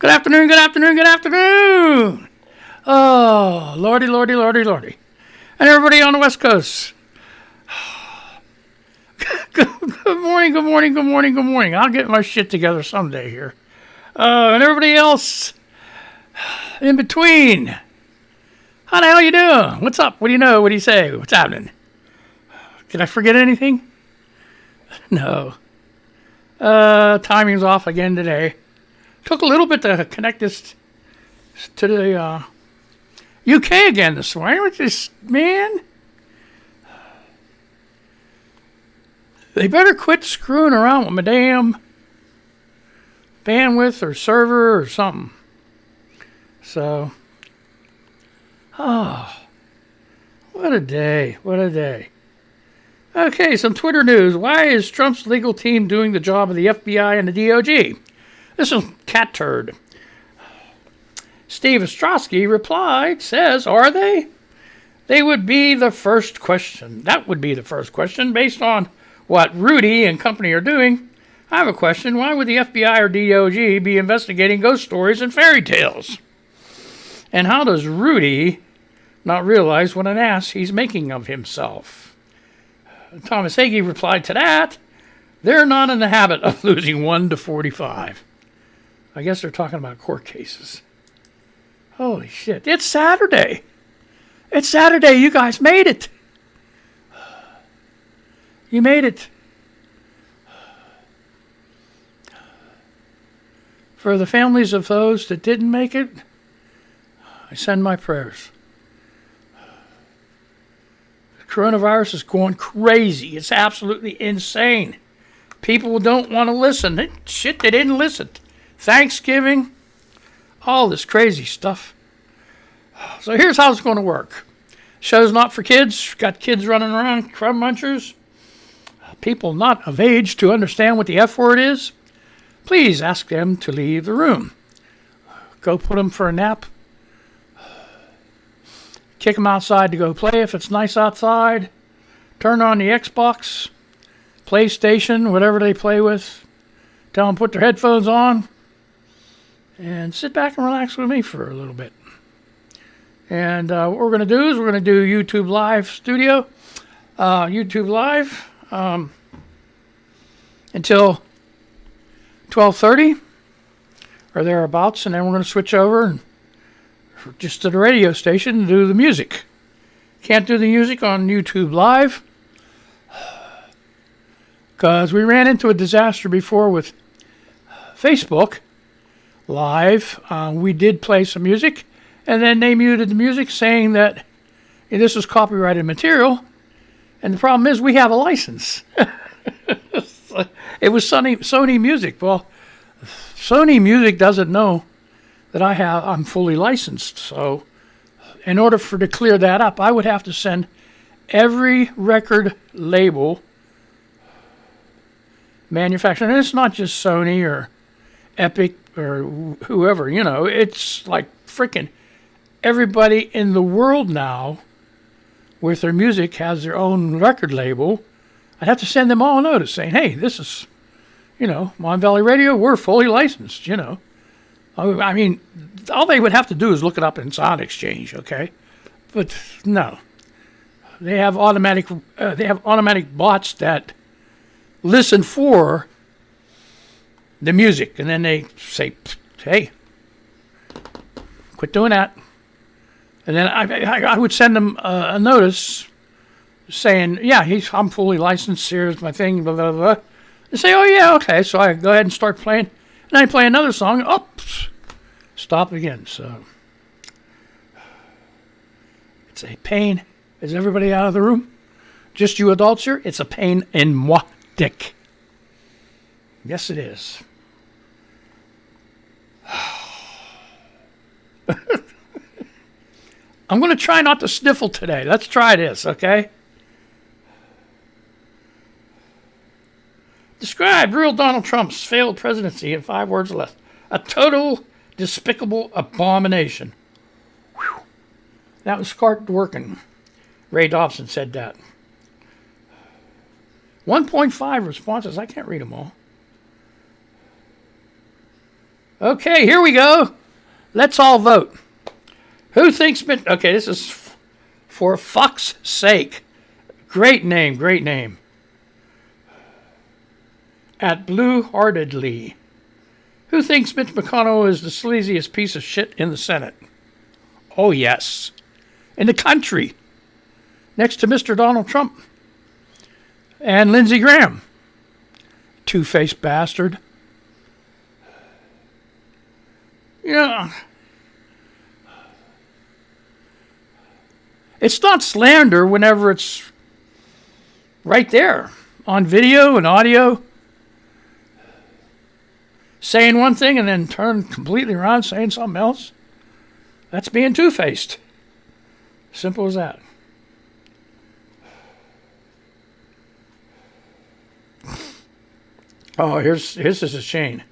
Good afternoon, good afternoon, good afternoon. Oh, lordy, lordy, lordy, lordy. And everybody on the West Coast. Good morning, good morning, good morning, good morning. I'll get my shit together someday here. And everybody else in between. How the hell you doing? What's up? What do you know? What do you say? What's happening? Did I forget anything? No. Timing's off again today. Took a little bit to connect this to the UK again this morning, which is, man, they better quit screwing around with my damn bandwidth or server or something. So, what a day, what a day. Okay, some Twitter news. Why is Trump's legal team doing the job of the FBI and the DOJ? This is Cat Turd. Steve Ostrowski replied, says, are they? They would be the first question. That would be the first question. Based on what Rudy and company are doing, I have a question. Why would the FBI or DOJ be investigating ghost stories and fairy tales? And how does Rudy not realize what an ass he's making of himself? Thomas Hagee replied to that, they're not in the habit of losing 1 to 45. I guess they're talking about court cases. Holy shit. It's Saturday. It's Saturday. You guys made it. You made it. For the families of those that didn't make it, I send my prayers. The coronavirus is going crazy. It's absolutely insane. People don't want to listen. They didn't listen. Thanksgiving, all this crazy stuff. So here's how it's going to work. Show's not for kids. Got kids running around, crumb munchers. People not of age to understand what the F word is. Please ask them to leave the room. Go put them for a nap. Kick them outside to go play if it's nice outside. Turn on the Xbox, PlayStation, whatever they play with. Tell them to put their headphones on. And sit back and relax with me for a little bit. And what we're going to do is we're going to do YouTube Live Studio. YouTube Live until 12:30 or thereabouts. And then we're going to switch over and just to the radio station and do the music. Can't do the music on YouTube Live because we ran into a disaster before with Facebook Live. We did play some music, and then they muted the music saying that this is copyrighted material, and the problem is we have a license. It was Sony Music. Well, Sony Music doesn't know that I'm fully licensed, so in order to clear that up, I would have to send every record label manufacturer, and it's not just Sony or Epic or whoever, it's like freaking everybody in the world now with their music has their own record label. I'd have to send them all a notice saying, hey, this is, Mon Valley Radio, we're fully licensed, I mean, all they would have to do is look it up in Sound Exchange, okay? But no. They have automatic bots that listen for the music, and then they say, hey, quit doing that. And then I would send them a notice saying, yeah, I'm fully licensed, here's my thing, blah, blah, blah. They say, oh, yeah, okay. So I go ahead and start playing, and I play another song, oops, stop again. So it's a pain. Is everybody out of the room? Just you adults here? It's a pain in moi dick. Yes, it is. I'm going to try not to sniffle today. Let's try this, okay? Describe real Donald Trump's failed presidency in 5 words or less. A total despicable abomination. Whew. That was Scott Dworkin. Ray Dobson said that. 1.5 responses. I can't read them all. Okay, here we go. Let's all vote. Who thinks... Okay, this is For Fuck's Sake. Great name, great name. At Blue-Heartedly. Who thinks Mitch McConnell is the sleaziest piece of shit in the Senate? Oh, yes. In the country. Next to Mr. Donald Trump. And Lindsey Graham. Two-faced bastard. Yeah. It's not slander whenever it's right there on video and audio. Saying one thing and then turn completely around saying something else. That's being two-faced. Simple as that. Oh, here's a Shane.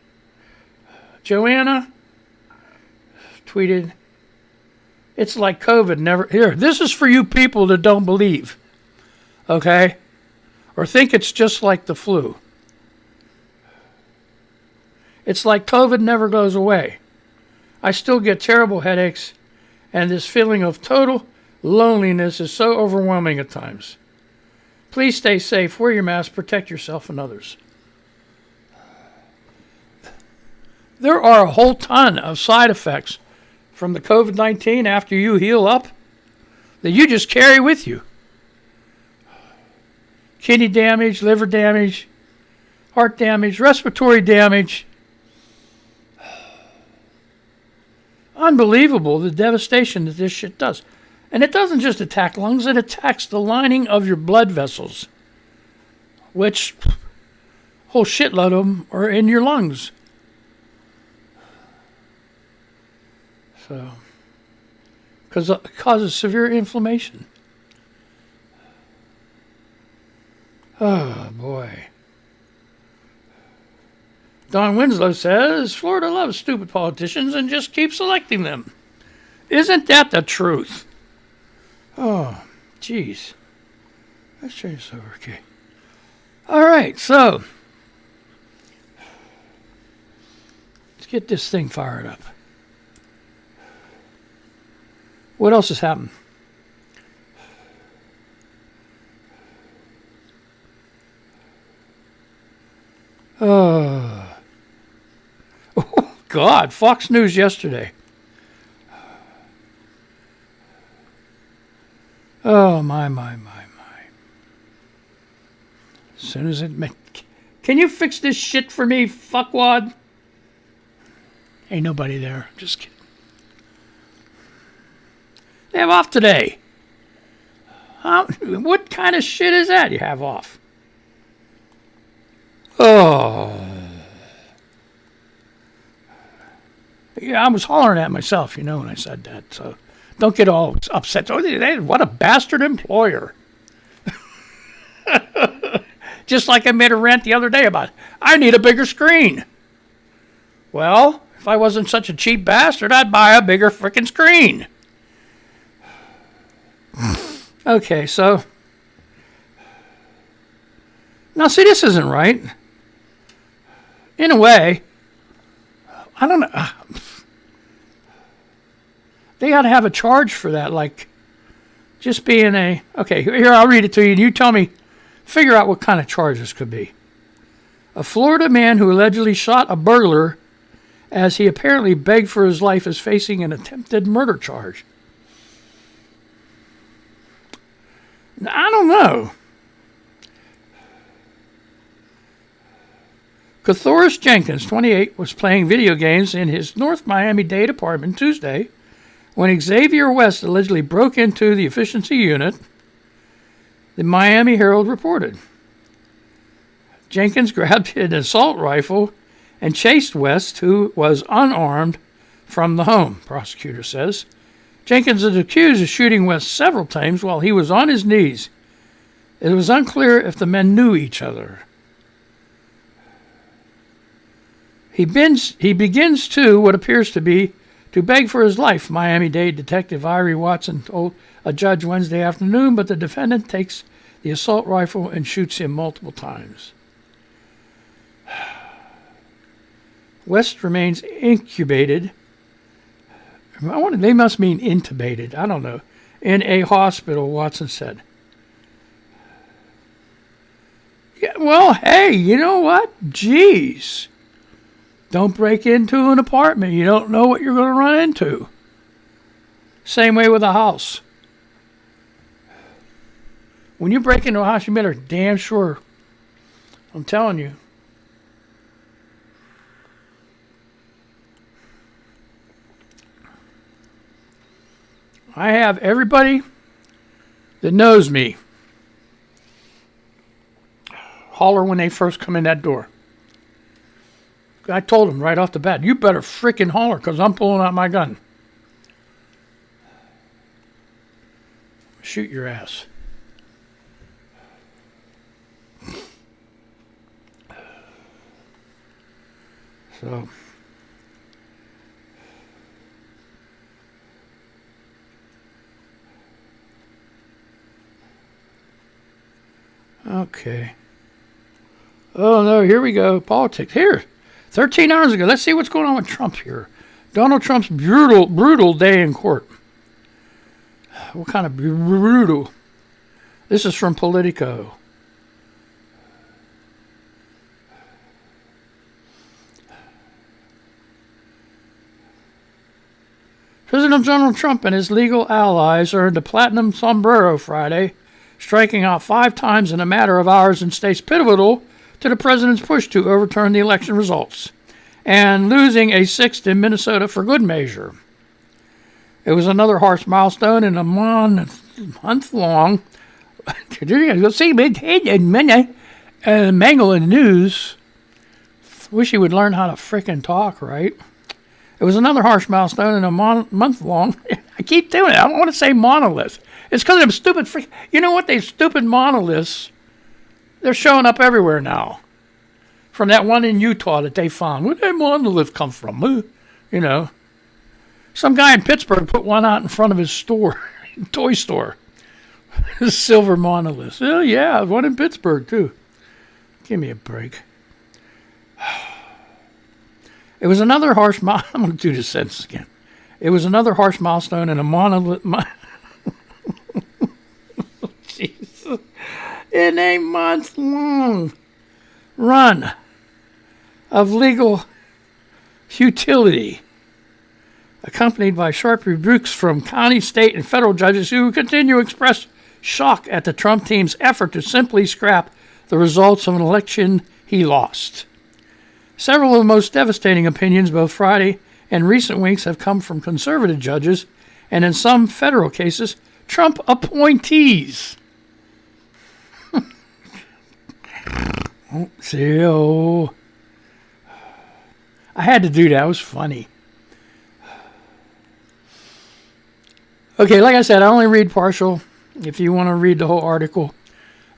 Joanna tweeted, it's like COVID never... Here, this is for you people that don't believe. Okay? Or think it's just like the flu. It's like COVID never goes away. I still get terrible headaches, and this feeling of total loneliness is so overwhelming at times. Please stay safe, wear your mask, protect yourself and others. There are a whole ton of side effects from the COVID-19 after you heal up that you just carry with you. Kidney damage, liver damage, heart damage, respiratory damage. Unbelievable the devastation that this shit does. And it doesn't just attack lungs, it attacks the lining of your blood vessels, which a whole shitload of them are in your lungs. So, because it causes severe inflammation. Oh, boy. Don Winslow says, Florida loves stupid politicians and just keeps electing them. Isn't that the truth? Oh, jeez. Let's change this over, okay. All right, so let's get this thing fired up. What else has happened? Oh, God, Fox News yesterday. Oh, my. As soon as it... Can you fix this shit for me, fuckwad? Ain't nobody there. Just kidding. They have off today. What kind of shit is that you have off? Oh. Yeah, I was hollering at myself, when I said that. So don't get all upset. Oh, what a bastard employer. Just like I made a rant the other day about, I need a bigger screen. Well, if I wasn't such a cheap bastard, I'd buy a bigger frickin' screen. Okay, so now see, this isn't right. In a way, I don't know. They ought to have a charge for that, like just being a... Okay, here, I'll read it to you, and you tell me, figure out what kind of charge this could be. A Florida man who allegedly shot a burglar as he apparently begged for his life is facing an attempted murder charge. I don't know. Cathoris Jenkins, 28, was playing video games in his North Miami-Dade apartment Tuesday when Xavier West allegedly broke into the efficiency unit, the Miami Herald reported. Jenkins grabbed an assault rifle and chased West, who was unarmed, from the home, prosecutor says. Jenkins is accused of shooting West several times while he was on his knees. It was unclear if the men knew each other. He begins to what appears to be to beg for his life, Miami-Dade Detective Irie Watson told a judge Wednesday afternoon, but the defendant takes the assault rifle and shoots him multiple times. West remains incubated. They must mean intubated. I don't know. In a hospital, Watson said. Yeah, well, hey, you know what? Jeez. Don't break into an apartment. You don't know what you're going to run into. Same way with a house. When you break into a house, you better damn sure. I'm telling you. I have everybody that knows me holler when they first come in that door. I told them right off the bat, you better frickin' holler because I'm pulling out my gun. Shoot your ass. So, okay. Oh no, here we go. Politics. Here, 13 hours ago. Let's see what's going on with Trump here. Donald Trump's brutal day in court. What kind of brutal? This is from Politico. President Donald Trump and his legal allies earned a platinum sombrero Friday, striking out 5 times in a matter of hours in states pivotal to the president's push to overturn the election results, and losing a 6th in Minnesota for good measure. It was another harsh milestone in a month-long Mangled news. Wish he would learn how to frickin' talk, right? It was another harsh milestone in a month-long. I keep doing it. I don't want to say monolith. It's because of them stupid you know what? These stupid monoliths, they're showing up everywhere now. From that one in Utah that they found. Where did that monolith come from? You know. Some guy in Pittsburgh put one out in front of his store, toy store. Silver monolith. Oh, yeah, one in Pittsburgh, too. Give me a break. It was another harsh I'm going to do this sentence again. It was another harsh milestone in a monolith. Jesus. In a month-long run of legal futility, accompanied by sharp rebukes from county, state, and federal judges who continue to express shock at the Trump team's effort to simply scrap the results of an election he lost. Several of the most devastating opinions both Friday and recent weeks have come from conservative judges, and in some federal cases, Trump appointees. I had to do that. It was funny. Okay, like I said, I only read partial. If you want to read the whole article,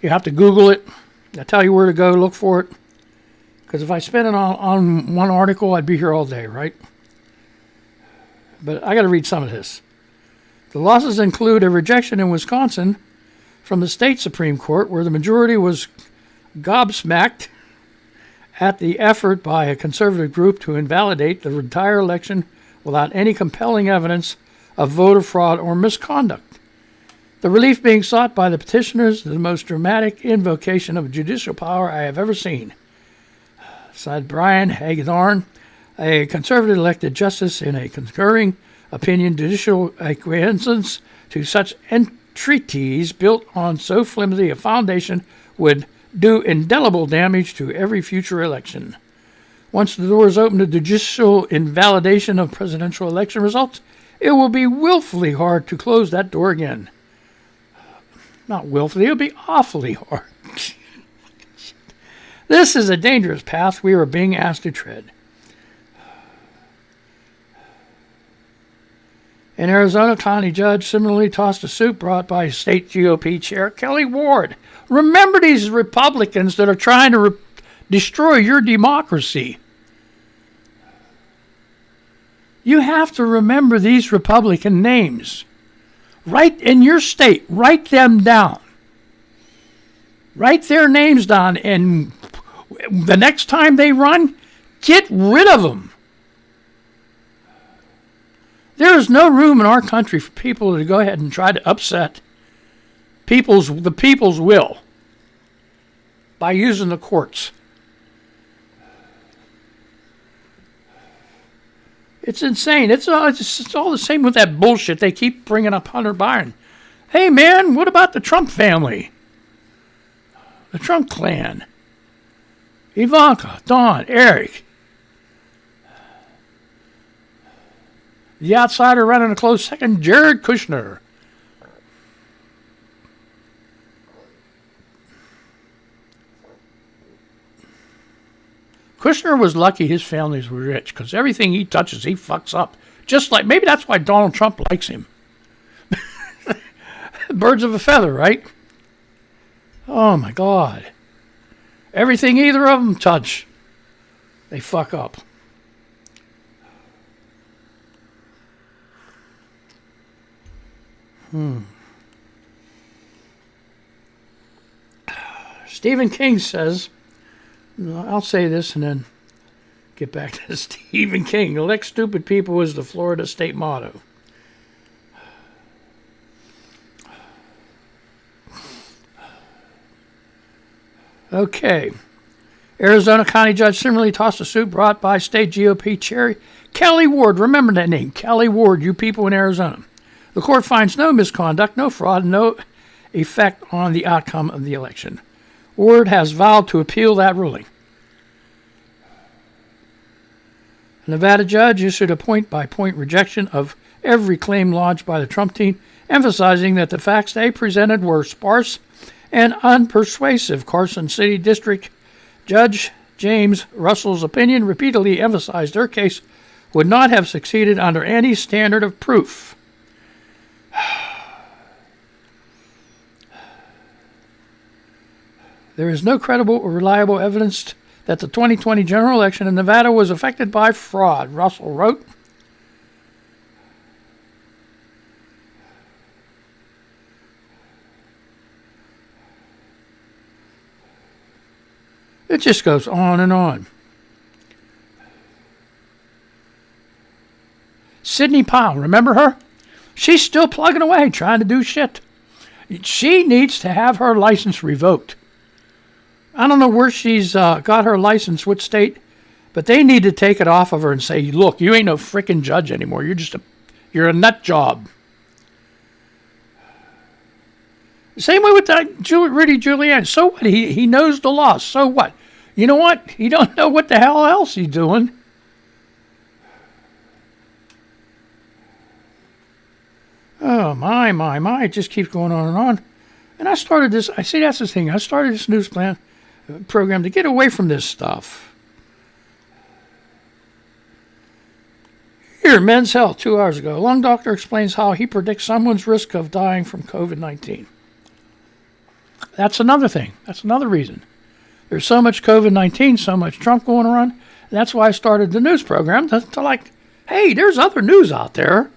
you have to Google it. I tell you where to go, look for it. Because if I spent it on one article, I'd be here all day, right? But I got to read some of this. The losses include a rejection in Wisconsin from the state Supreme Court, where the majority was gobsmacked at the effort by a conservative group to invalidate the entire election without any compelling evidence of voter fraud or misconduct. The relief being sought by the petitioners is the most dramatic invocation of judicial power I have ever seen, said Brian Hagedorn, a conservative elected justice, in a concurring opinion. Judicial acquiescence to such entreaties built on so flimsy a foundation would do indelible damage to every future election. Once the door is open to judicial invalidation of presidential election results, it will be willfully hard to close that door again. Not willfully, it'll be awfully hard. This is a dangerous path we are being asked to tread. An Arizona county judge similarly tossed a suit brought by state GOP chair Kelly Ward. Remember these Republicans that are trying to destroy your democracy. You have to remember these Republican names. Right in your state, write them down. Write their names down, and the next time they run, Get rid of them. There is no room in our country for people to go ahead and try to upset the people's will by using the courts. It's insane. It's all the same with that bullshit. They keep bringing up Hunter Biden. Hey, man, what about the Trump family? The Trump clan? Ivanka, Don, Eric. The outsider running a close second, Jared Kushner. Kushner was lucky his families were rich, because everything he touches, he fucks up. Just like, maybe that's why Donald Trump likes him. Birds of a feather, right? Oh my God. Everything either of them touch, they fuck up. Stephen King says, I'll say this and then get back to Stephen King. Elect stupid people is the Florida state motto. Okay. Arizona County Judge similarly tossed a suit brought by state GOP chair Kelly Ward. Remember that name, Kelly Ward, you people in Arizona. The court finds no misconduct, no fraud, no effect on the outcome of the election. Ward has vowed to appeal that ruling. A Nevada judge issued a point-by-point rejection of every claim lodged by the Trump team, emphasizing that the facts they presented were sparse and unpersuasive. Carson City District Judge James Russell's opinion repeatedly emphasized their case would not have succeeded under any standard of proof. There is no credible or reliable evidence that the 2020 general election in Nevada was affected by fraud, Russell wrote. It just goes on and on. Sidney Powell, remember her? She's still plugging away, trying to do shit. She needs to have her license revoked. I don't know where she's got her license, which state, but they need to take it off of her and say, look, you ain't no frickin' judge anymore. You're a nut job. Same way with that Rudy Giuliani. So what? He knows the law. So what? You know what? He don't know what the hell else he's doing. Oh, my. It just keeps going on and on. And I started this, that's the thing. I started this news program to get away from this stuff. Here, Men's Health, 2 hours ago. A lung doctor explains how he predicts someone's risk of dying from COVID-19. That's another thing. That's another reason. There's so much COVID-19, so much Trump going around. That's why I started the news program to like, hey, there's other news out there.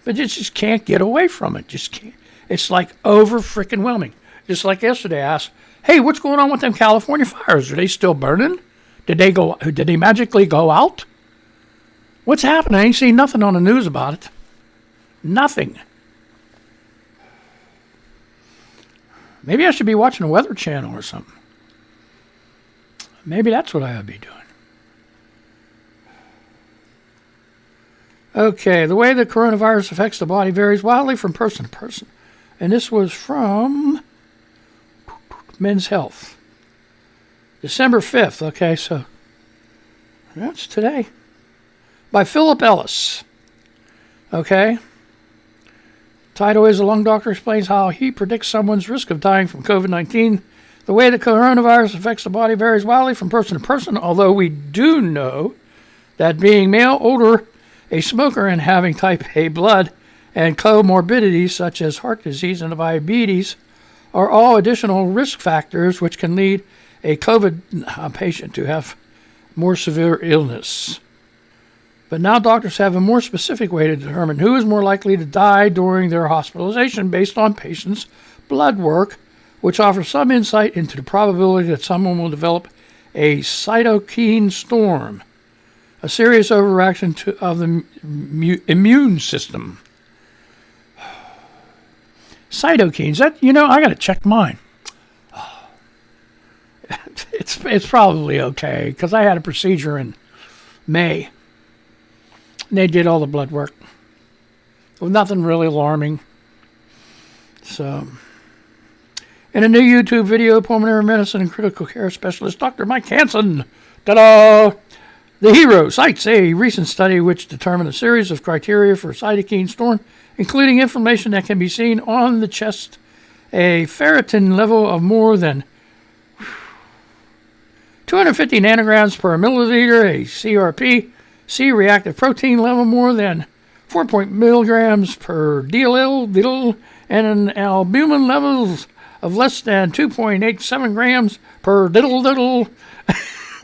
But you just can't get away from it. Just can't. It's like over-freaking-whelming. Just like yesterday, I asked, hey, what's going on with them California fires? Are they still burning? Did they magically go out? What's happening? I ain't seen nothing on the news about it. Nothing. Maybe I should be watching a Weather Channel or something. Maybe that's what I ought to be doing. Okay, the way the coronavirus affects the body varies wildly from person to person. And this was from Men's Health. December 5th, okay, so that's today. By Philip Ellis. Okay. Title is, a lung doctor explains how he predicts someone's risk of dying from COVID-19. The way the coronavirus affects the body varies wildly from person to person, although we do know that being male, older, a smoker, and having type A blood and comorbidities such as heart disease and diabetes are all additional risk factors which can lead a COVID patient to have more severe illness. But now doctors have a more specific way to determine who is more likely to die during their hospitalization based on patients' blood work, which offers some insight into the probability that someone will develop a cytokine storm, a serious overreaction of the immune system. Cytokines, I got to check mine. It's probably okay, because I had a procedure in May. And they did all the blood work. Nothing really alarming. So, in a new YouTube video, pulmonary medicine and critical care specialist Dr. Mike Hansen, ta-da! The hero cites a recent study which determined a series of criteria for cytokine storm, including inflammation that can be seen on the chest, a ferritin level of more than 250 nanograms per milliliter, a CRP, C-reactive protein level more than 4 milligrams per DL, and an albumin levels of less than 2.87 grams per diddle,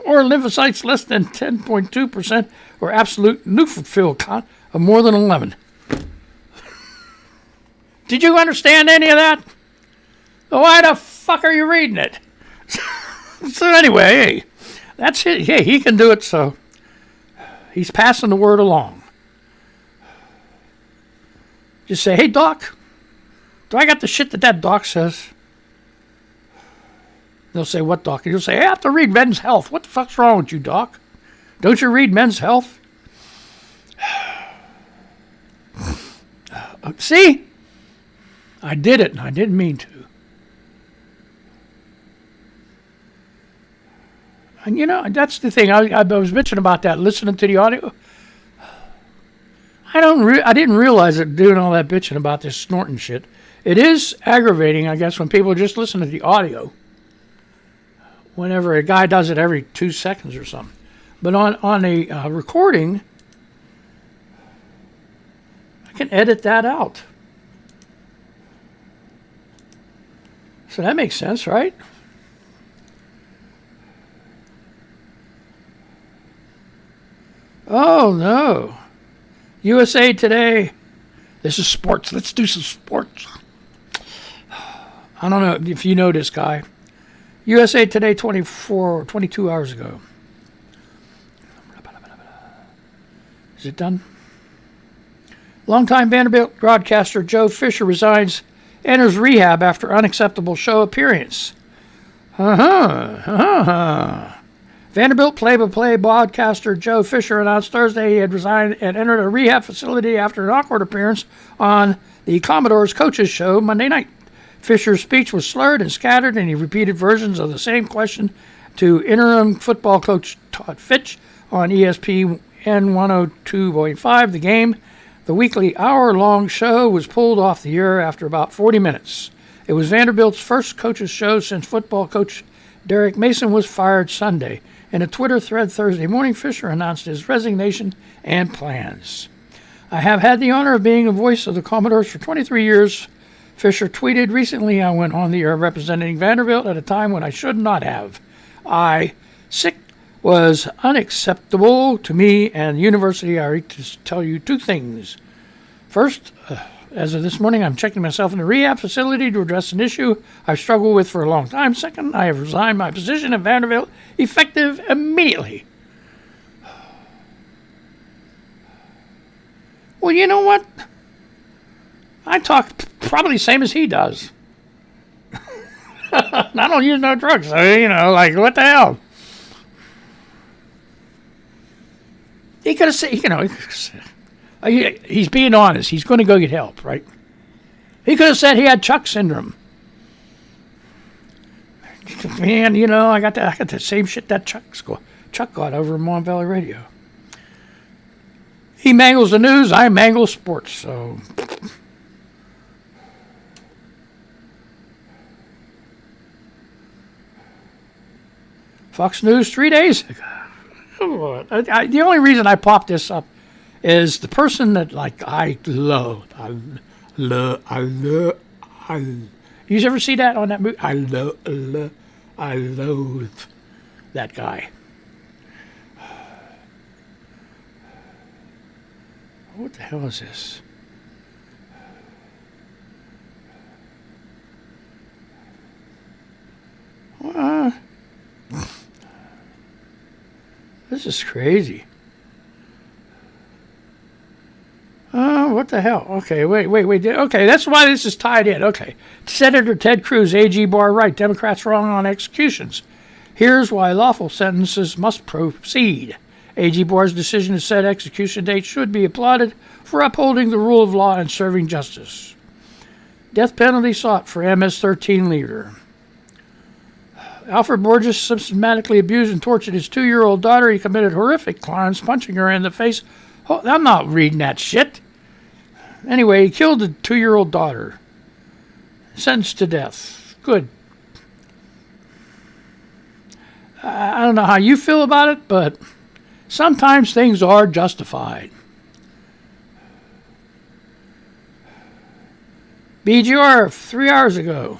or lymphocytes less than 10.2%, or absolute neutrophil count of more than 11. Did you understand any of that? Why the fuck are you reading it? So anyway, hey, that's it. Hey, he can do it, so he's passing the word along. Just say, hey, doc, do I got the shit that doc says? They'll say, what doc? And you'll say, I have to read Men's Health. What the fuck's wrong with you, doc? Don't you read Men's Health? See? I did it, and I didn't mean to. And that's the thing. I was bitching about that, listening to the audio. I didn't realize it doing all that bitching about this snorting shit. It is aggravating, I guess, when people just listen to the audio. Whenever a guy does it every 2 seconds or something. But on a recording, I can edit that out. So that makes sense, right? Oh, no. USA Today. This is sports. Let's do some sports. I don't know if you know this guy. USA Today 22 hours ago. Is it done? Longtime Vanderbilt broadcaster Joe Fisher resigns, enters rehab after unacceptable show appearance. Vanderbilt play-by-play broadcaster Joe Fisher announced Thursday he had resigned and entered a rehab facility after an awkward appearance on the Commodores coaches show Monday night. Fisher's speech was slurred and scattered, and he repeated versions of the same question to interim football coach Todd Fitch on ESPN 102.5. The game, the weekly hour-long show, was pulled off the air after about 40 minutes. It was Vanderbilt's first coaches show since football coach Derek Mason was fired Sunday. In a Twitter thread Thursday morning, Fisher announced his resignation and plans. I have had the honor of being a voice of the Commodores for 23 years, Fisher tweeted. Recently, I went on the air representing Vanderbilt at a time when I should not have. Sick was unacceptable to me and the university. I need to tell you two things. First, as of this morning, I'm checking myself in a rehab facility to address an issue I've struggled with for a long time. Second, I have resigned my position at Vanderbilt, effective immediately. Well, you know what? I talk probably the same as he does. I don't use no drugs, so, like, what the hell? He could have said, he's being honest. He's going to go get help, right? He could have said he had Chuck syndrome. Man, I got the same shit that Chuck got over in Mon Valley Radio. He mangles the news, I mangle sports, so... Fox News 3 days ago. The only reason I popped this up is the person that, I love. You ever see that on that movie? I loathe that guy. What the hell is this? This is crazy. What the hell? Okay, wait. Okay, that's why this is tied in. Okay. Senator Ted Cruz, AG bar right. Democrats wrong on executions. Here's why lawful sentences must proceed. AG Barr's decision to set execution dates should be applauded for upholding the rule of law and serving justice. Death penalty sought for MS-13 leader. Alfred Borges systematically abused and tortured his 2-year-old daughter. He committed horrific crimes, punching her in the face. Oh, I'm not reading that shit. Anyway, he killed the 2-year-old daughter. Sentenced to death. Good. I don't know how you feel about it, but sometimes things are justified. BGR 3 hours ago.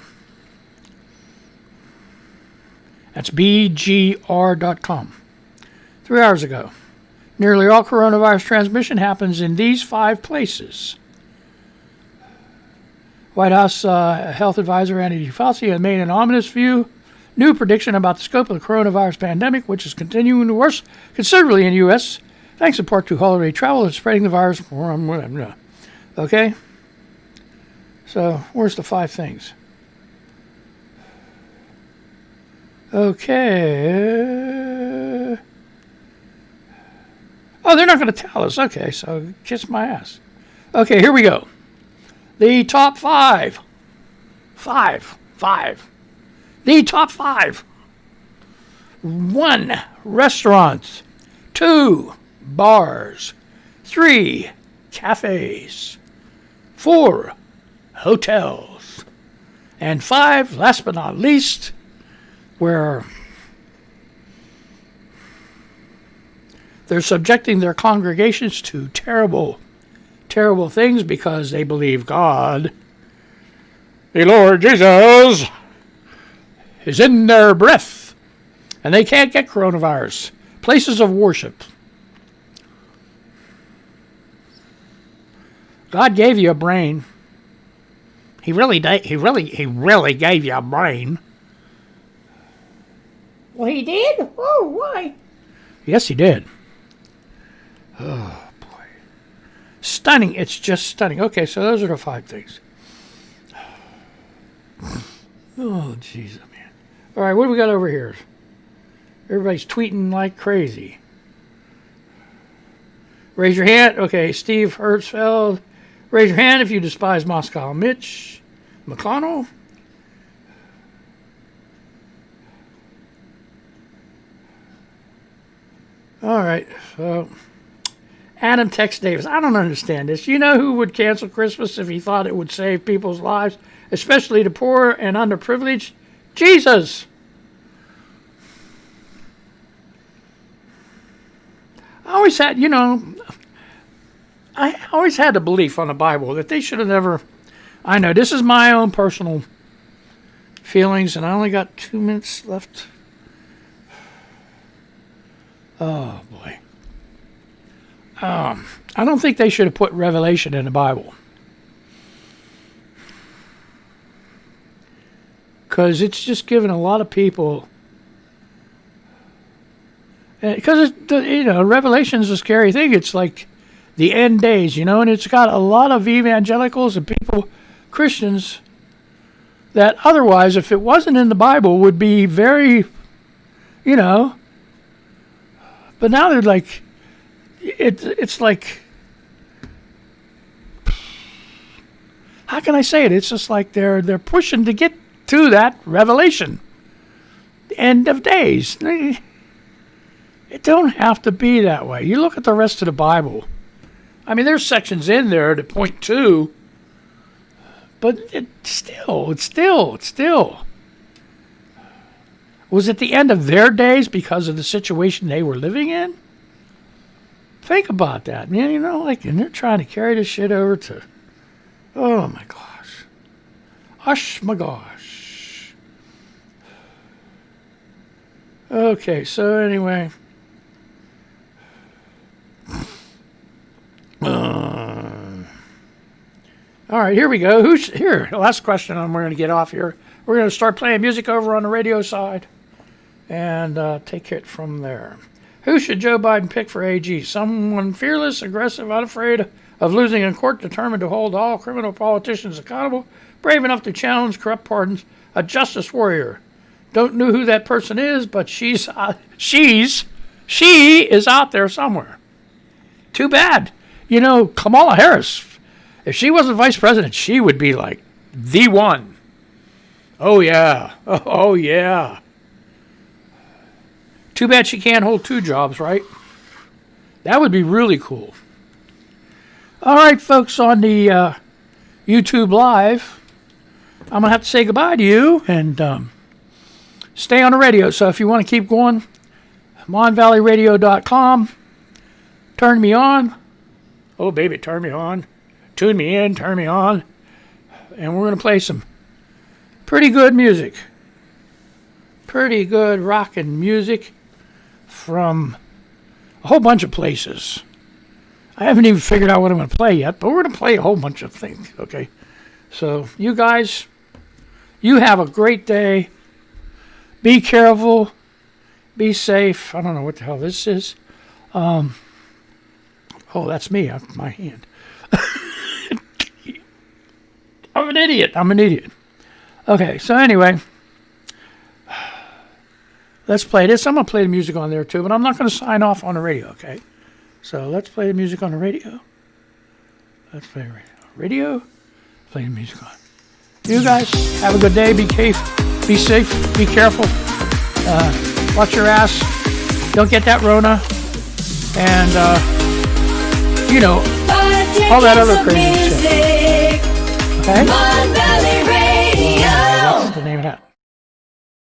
That's BGR.com. 3 hours ago. Nearly all coronavirus transmission happens in these 5 places. White House Health Advisor Andy Fauci has made an ominous new prediction about the scope of the coronavirus pandemic, which is continuing to worsen considerably in the U.S., thanks in part to holiday travel and spreading the virus. Okay? So, where's the 5 things? Okay. Oh, they're not going to tell us. Okay, so kiss my ass. Okay, here we go. The top 5. 5. The top 5. 1. Restaurants. 2. Bars. 3. Cafes. 4. Hotels. And 5, last but not least, where they're subjecting their congregations to terrible things because they believe God, the Lord Jesus, is in their breath, and they can't get coronavirus. Places of worship. God gave you a brain. He really gave you a brain. Well, he did? Oh, why? Yes, he did. Oh, boy. Stunning. It's just stunning. Okay, so those are the 5 things. Oh, jeez, man. All right, what do we got over here? Everybody's tweeting like crazy. Raise your hand. Okay, Steve Hertzfeld. Raise your hand if you despise Moscow. Mitch McConnell. All right, so Adam Tex Davis. I don't understand this. You know who would cancel Christmas if he thought it would save people's lives, especially the poor and underprivileged? Jesus. I always had the belief on the Bible that they should have never. I know this is my own personal feelings, and I only got 2 minutes left. Oh, boy. I don't think they should have put Revelation in the Bible. Because it's just given a lot of people... Because, Revelation's a scary thing. It's like the end days, and it's got a lot of evangelicals and people, Christians, that otherwise, if it wasn't in the Bible, would be very, But now they're like, it's like, how can I say it? It's just like they're pushing to get to that revelation, the end of days. It don't have to be that way. You look at the rest of the Bible. I mean, there's sections in there that point to, but it's still. Was it the end of their days because of the situation they were living in? Think about that, man. And they're trying to carry this shit over to, oh my gosh. Ush my gosh. Okay, so anyway. All right, here we go. Who's here? Last question, and we're going to get off here. We're going to start playing music over on the radio side and take it from there. Who should Joe Biden pick for AG? Someone fearless, aggressive, unafraid of losing in court, determined to hold all criminal politicians accountable, brave enough to challenge corrupt pardons, a justice warrior. Don't know who that person is, but she is out there somewhere. Too bad. You know, Kamala Harris, if she wasn't vice president, she would be like the one. Oh, yeah. Oh, yeah. Too bad she can't hold two jobs, right? That would be really cool. All right, folks, on the YouTube Live, I'm going to have to say goodbye to you and stay on the radio. So if you want to keep going, monvalleyradio.com. Turn me on. Oh, baby, turn me on. Tune me in, turn me on. And we're going to play some pretty good music. Pretty good rockin' music from a whole bunch of places. I haven't even figured out what I'm going to play yet, but we're going to play a whole bunch of things, okay? So, you guys, you have a great day. Be careful. Be safe. I don't know what the hell this is. Oh, that's me. My hand. I'm an idiot. Okay, so anyway, let's play this. I'm going to play the music on there too, but I'm not going to sign off on the radio, okay? So let's play the music on the radio. Let's play the radio. Play the music on. You guys, have a good day. Be safe. Be careful. Watch your ass. Don't get that Rona. And, you know, all that other crazy shit. Okay?